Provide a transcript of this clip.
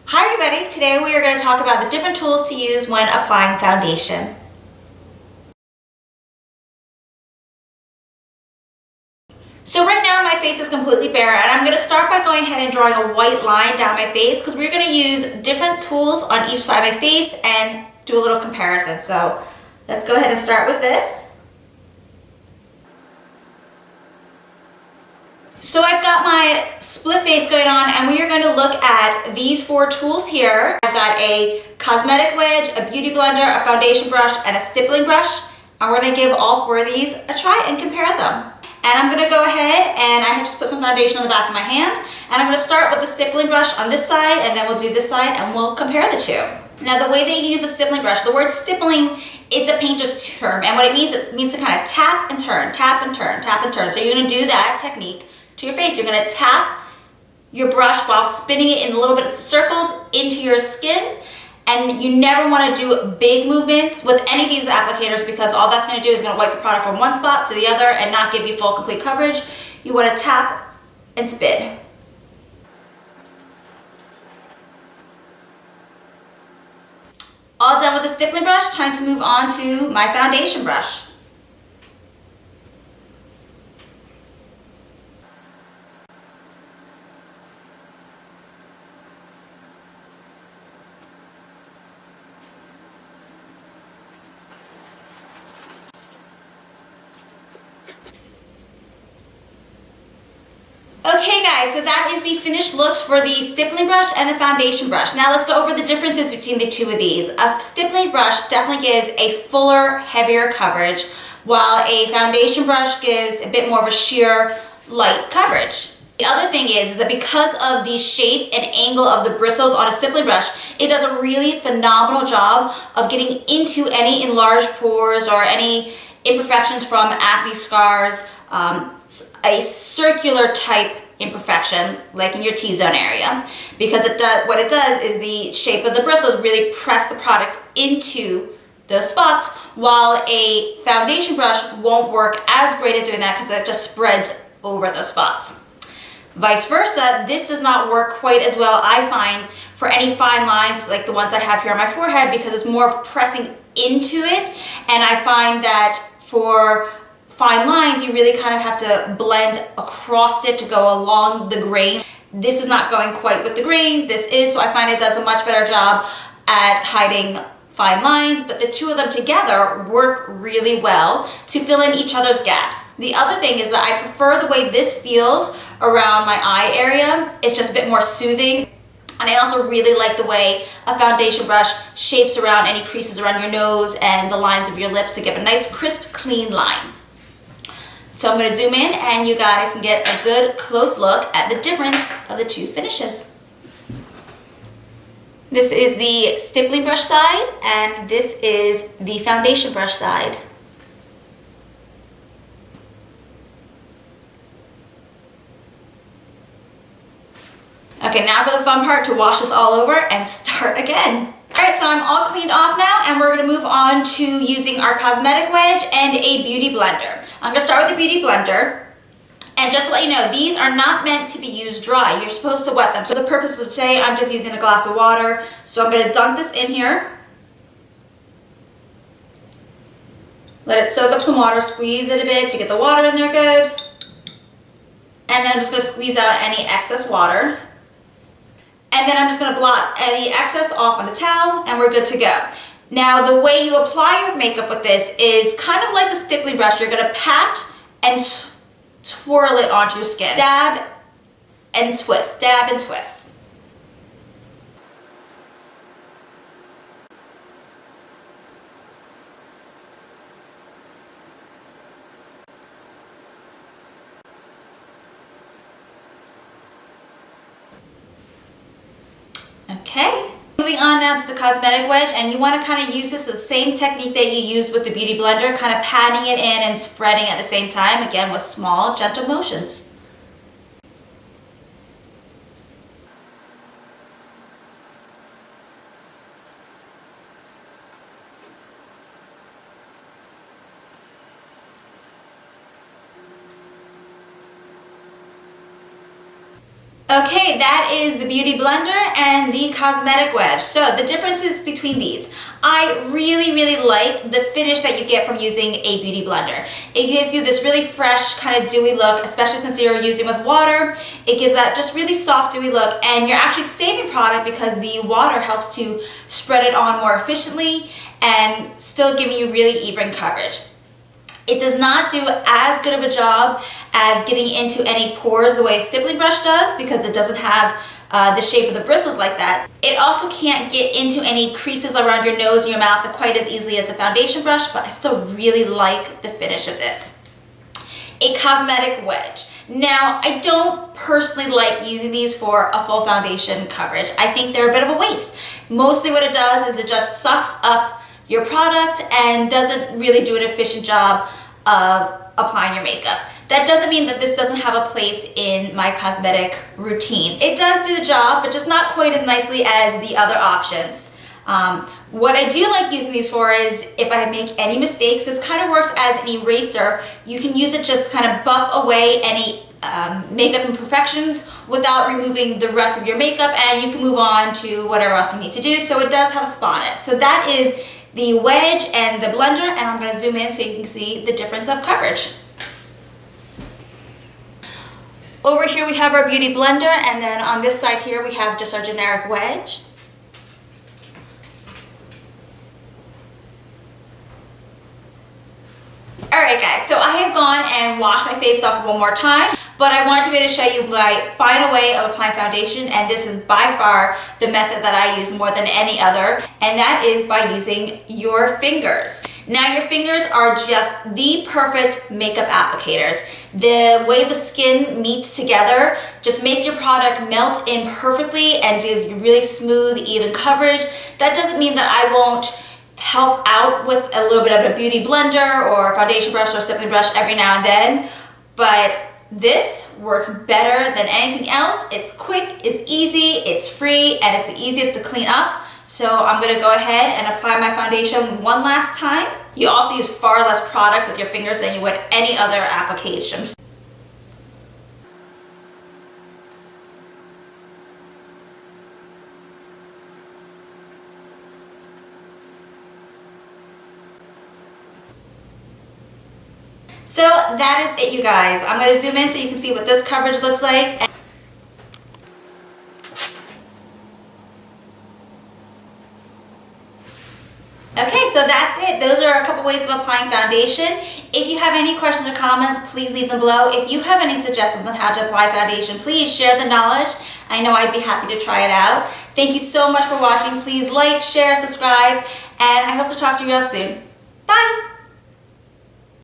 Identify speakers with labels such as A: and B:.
A: Hi everybody, today we are going to talk about the different tools to use when applying foundation. So right now my face is completely bare and I'm going to start by going ahead and drawing a white line down my face because we're going to use different tools on each side of my face and do a little comparison. So let's go ahead and start with this. So I've got my split face going on and we are going to look at these four tools here. I've got a cosmetic wedge, a beauty blender, a foundation brush, and a stippling brush. And we're going to give all four of these a try and compare them. And I'm going to go ahead and I just put some foundation on the back of my hand. And I'm going to start with the stippling brush on this side and then we'll do this side and we'll compare the two. Now the way they use a stippling brush, the word stippling, it's a painter's term. And what it means to kind of tap and turn, tap and turn, tap and turn. So you're going to do that technique to your face. You're going to tap your brush while spinning it in a little bit of circles into your skin. And you never want to do big movements with any of these applicators because all that's going to do is going to wipe the product from one spot to the other and not give you full complete coverage. You want to tap and spin. All done with the stippling brush, time to move on to my foundation brush. Okay guys, so that is the finished looks for the stippling brush and the foundation brush. Now let's go over the differences between the two of these. A stippling brush definitely gives a fuller, heavier coverage, while a foundation brush gives a bit more of a sheer, light coverage. The other thing is that because of the shape and angle of the bristles on a stippling brush, it does a really phenomenal job of getting into any enlarged pores or any imperfections from acne scars, a circular type imperfection like in your T-zone area, because what it does is the shape of the bristles really press the product into those spots, while a foundation brush won't work as great at doing that because it just spreads over those spots. Vice versa, this does not work quite as well, I find, for any fine lines like the ones I have here on my forehead because it's more pressing into it, and I find that for fine lines, you really kind of have to blend across it to go along the grain. This is not going quite with the grain, this is, so I find it does a much better job at hiding fine lines, but the two of them together work really well to fill in each other's gaps. The other thing is that I prefer the way this feels around my eye area. It's just a bit more soothing. And I also really like the way a foundation brush shapes around any creases around your nose and the lines of your lips to give a nice crisp, clean line. So I'm going to zoom in and you guys can get a good close look at the difference of the two finishes. This is the stippling brush side and this is the foundation brush side. Okay, now for the fun part, to wash this all over and start again. Alright, so I'm all cleaned off now and we're going to move on to using our cosmetic wedge and a beauty blender. I'm going to start with the beauty blender. And just to let you know, these are not meant to be used dry. You're supposed to wet them. So the purpose of today, I'm just using a glass of water. So I'm going to dunk this in here. Let it soak up some water, squeeze it a bit to get the water in there good. And then I'm just going to squeeze out any excess water. And then I'm just going to blot any excess off on a towel and we're good to go. Now the way you apply your makeup with this is kind of like the stippling brush. You're going to pat and twirl it onto your skin. Dab and twist, dab and twist. Okay, moving on now to the cosmetic wedge, and you want to kind of use this the same technique that you used with the beauty blender, kind of patting it in and spreading at the same time, again with small, gentle motions. Okay, that is the beauty blender and the Cosmetic Wedge. So the differences between these. I really like the finish that you get from using a beauty blender. It gives you this really fresh, kind of dewy look, especially since you're using with water. It gives that just really soft, dewy look, and you're actually saving product because the water helps to spread it on more efficiently and still giving you really even coverage. It does not do as good of a job as getting into any pores the way a stippling brush does because it doesn't have the shape of the bristles like that. It also can't get into any creases around your nose and your mouth quite as easily as a foundation brush, but I still really like the finish of this. A Cosmetic Wedge. Now, I don't personally like using these for a full foundation coverage. I think they're a bit of a waste. Mostly what it does is it just sucks up your product and doesn't really do an efficient job of applying your makeup. That doesn't mean that this doesn't have a place in my cosmetic routine. It does do the job, but just not quite as nicely as the other options. What I do like using these for is if I make any mistakes, this kind of works as an eraser. You can use it just kind of buff away any makeup imperfections without removing the rest of your makeup, and you can move on to whatever else you need to do. So it does have a spa in it. So that is the wedge and the blender, and I'm going to zoom in so you can see the difference of coverage. Over here we have our beauty blender, and then on this side here we have just our generic wedge. Alright guys, so I have gone and washed my face off one more time, but I wanted to be able to show you my final way of applying foundation, and this is by far the method that I use more than any other, and that is by using your fingers. Now your fingers are just the perfect makeup applicators. The way the skin meets together just makes your product melt in perfectly and gives you really smooth, even coverage. That doesn't mean that I won't help out with a little bit of a beauty blender or a foundation brush or stippling brush every now and then, but this works better than anything else. It's quick, it's easy, it's free, and it's the easiest to clean up. So I'm going to go ahead and apply my foundation one last time. You also use far less product with your fingers than you would any other application. So that is it, you guys. I'm going to zoom in so you can see what this coverage looks like. Okay, so that's it. Those are a couple ways of applying foundation. If you have any questions or comments, please leave them below. If you have any suggestions on how to apply foundation, please share the knowledge. I know I'd be happy to try it out. Thank you so much for watching. Please like, share, subscribe, and I hope to talk to you real soon. Bye!